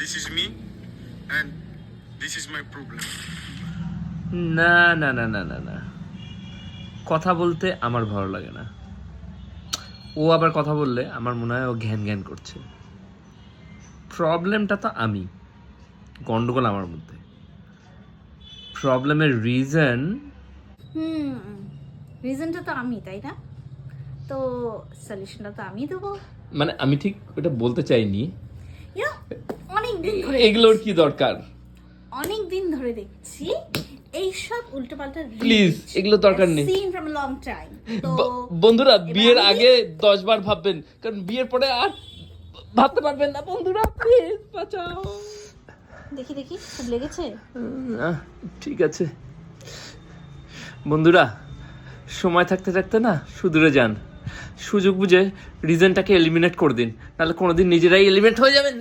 this is me, and this is my problem. না না না না না না, কথা বলতে আমার ভালো লাগে না। ও আবার কথা বললে আমার মনে হয় ও ঘ্যান ঘ্যান করছে। প্রবলেমটা তো আমি, গন্ডগোল আমার মধ্যে। প্রবলেমের রিজন রিজনটা তো আমি, তাই না? তো সলিউশনটা তো আমি দেবো। মানে আমি ঠিক ওটা বলতে চাইনি। অনেক দিন ধরে এগুলোর কি দরকার? অনেক দিন ধরে দেখছি এইসব উল্টোপাল্টা প্লিজ, এগুলো দরকার নেই। Seen from long time. তো বন্ধুরা, বিয়ের আগে 10 বার ভাববেন, কারণ বিয়ের পরে আর ভাবতে পারবেন না। বন্ধুরা প্লিজ বাঁচাও। দেখি দেখি খুব লেগেছে। ঠিক আছে বন্ধুরা, সময় থাকতে থাকতে না সুদূরে যান, সুযোগ বুঝে রিজনটাকে এলিমিনেট করে দিন, নাহলে কোনোদিন নিজেরাই এলিমিনেট হয়ে যাবেন।